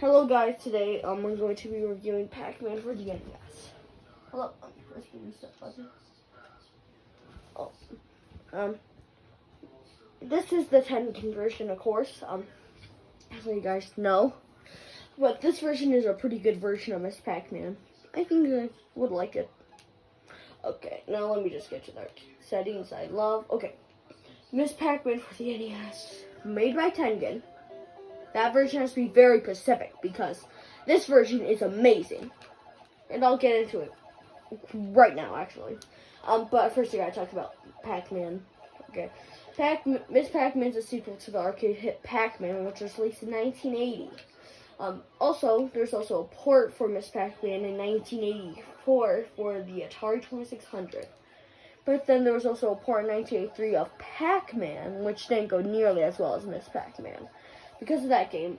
Hello guys, today I'm going to be reviewing Pac-Man for the NES. Hello, let's do reset button. This is the 10 version, of course, so you guys know. But this version is a pretty good version of Ms.Pac-Man. I think you guys would like it. Okay, now let me just get to the settings I love. Okay, Ms.Pac-Man for the NES, made by Tengen. That version has to be very specific because this version is amazing. And I'll get into it right now, actually. But first I gotta talk about Pac-Man. Okay. Ms.Pac-Man is a sequel to the arcade hit Pac-Man, which was released in 1980. Also, there's also a port for Ms.Pac-Man in 1984 for the Atari 2600. But then there was also a port in 1983 of Pac-Man, which didn't go nearly as well as Ms.Pac-Man. Because of that game,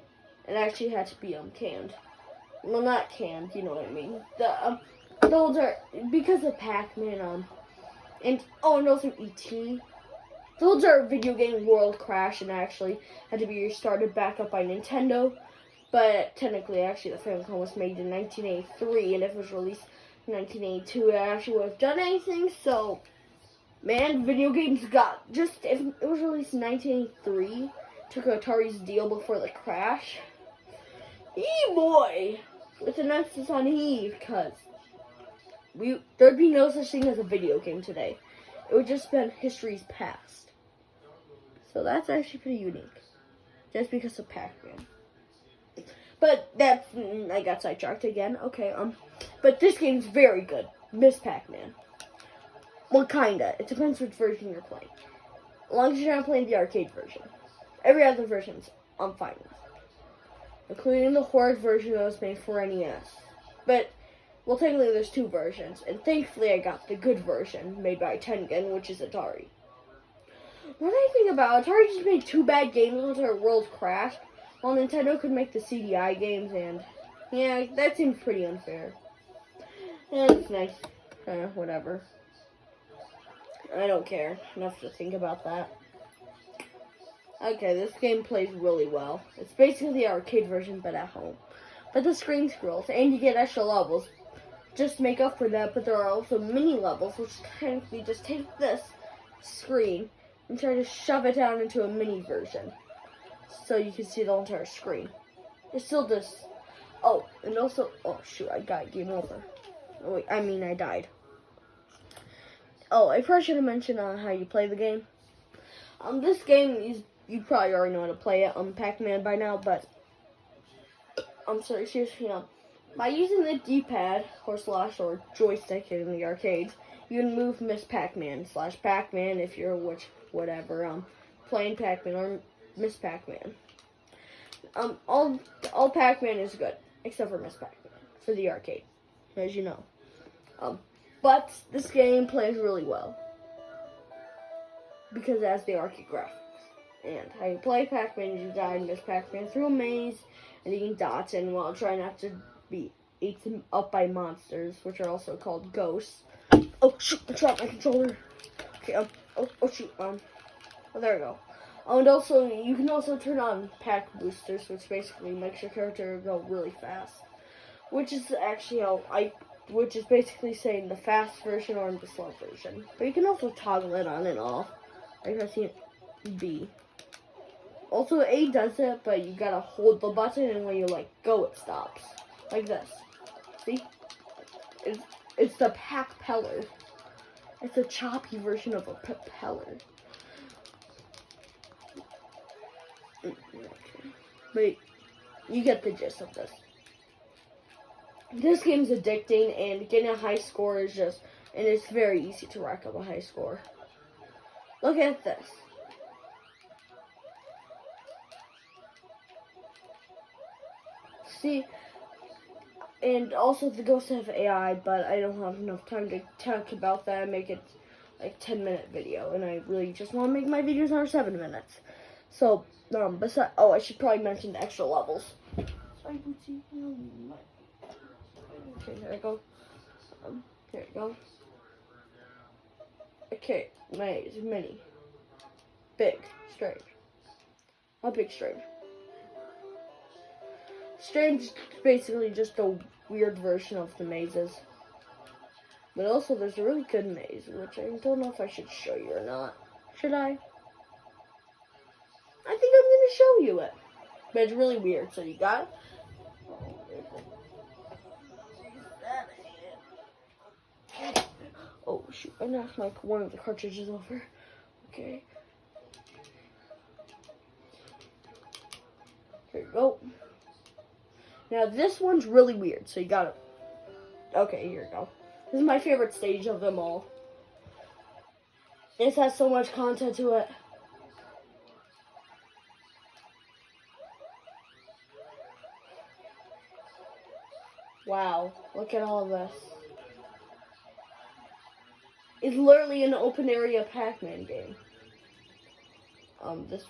it actually had to be canned. Well, not canned, you know what I mean. Those are because of Pac-Man, and also E.T. Those are video game world crash and actually had to be restarted back up by Nintendo. But technically, actually, the Famicom was made in 1983, and if it was released in 1982, it actually would have done anything. So, man, video games got just if it was released in 1983. Took Atari's deal before the crash. Boy, with an emphasis on because there'd be no such thing as a video game today. It would just been history's past. So that's actually pretty unique, just because of Pac-Man. But I got sidetracked again. Okay, but this game's very good. Ms.Pac-Man. Well, kinda. It depends which version you're playing. As long as you're not playing the arcade version. Every other version's I'm fine with, including the Horde version that was made for NES. But, well, technically there's two versions, and thankfully I got the good version made by Tengen, which is Atari. What do I think about Atari just made two bad games until our world crashed, while Nintendo could make the CDI games, and yeah, that seems pretty unfair. And it's nice, whatever. I don't care enough to think about that. Okay, this game plays really well. It's basically the arcade version, but at home. But the screen scrolls, and you get extra levels just to make up for that, but there are also mini levels, which technically just take this screen and try to shove it down into a mini version. So you can see the entire screen. It's still just... Oh, and also... Oh, shoot, I got game over. Oh, wait, I died. Oh, I probably should have mentioned how you play the game. This game is... You probably already know how to play it, Pac-Man by now, but, seriously, by using the D-pad, or slash, or joystick in the arcades, you can move Ms.Pac-Man, slash Pac-Man, if you're whatever, playing Pac-Man, or Ms.Pac-Man. All Pac-Man is good, except for Ms.Pac-Man, for the arcade, as you know. But this game plays really well, because it has the arcade graphics. And how you play Pac-Man, you guide Ms.Pac-Man through a maze, and you can dodge in while trying not to be eaten up by monsters, which are also called ghosts. Oh shoot, I dropped my controller. Okay, oh shoot, well, there we go. And also, you can also turn on pack boosters, which basically makes your character go really fast. Which is actually which is basically saying the fast version or the slow version. But you can also toggle it on and off. Like I see B. Also, A does it, but you gotta hold the button, and when you go, it stops. Like this. See? It's the Pac-Peller. It's a choppy version of a propeller. But you get the gist of this. This game's addicting, and getting a high score is and it's very easy to rack up a high score. Look at this. See, and also the ghosts have AI, but I don't have enough time to talk about that and make it 10-minute video, and I really just want to make my videos under 7 minutes. So, I should probably mention the extra levels. Sorry, Bootsy. Okay, here I go. Here we go. Okay, maze, mini, big, strange. A big strange. Strange is basically just a weird version of the mazes. But also, there's a really good maze, which I don't know if I should show you or not. Should I? I think I'm going to show you it. But it's really weird, so you got it? Oh, shoot. I knocked one of the cartridges over. Okay. Here you go. Now, this one's really weird, so you got it. Okay, here you go. This is my favorite stage of them all. This has so much content to it. Wow, look at all of this. It's literally an open area Pac-Man game. This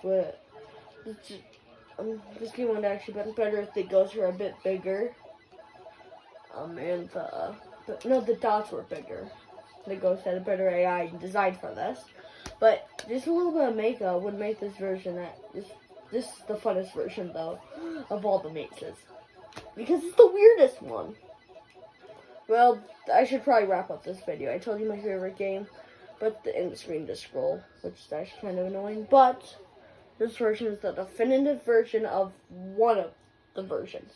game would actually been better if the ghosts were a bit bigger. And the dots were bigger. The ghost had a better AI designed for this. But just a little bit of makeup would make this version this is the funnest version though of all the mazes. Because it's the weirdest one. Well, I should probably wrap up this video. I told you my favorite game, but the end screen just scroll, which is actually kind of annoying. But this version is the definitive version of one of the versions.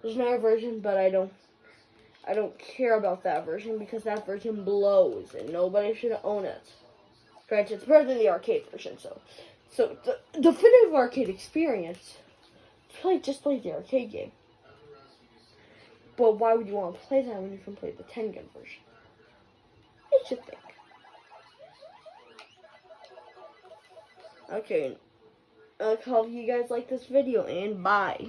There's another version, but I don't care about that version because that version blows and nobody should own it. Granted, it's better than the arcade version, so the definitive arcade experience, just play the arcade game. But why would you want to play that when you can play the 10-gun version? Makes you think. Okay, I hope you guys like this video, and bye.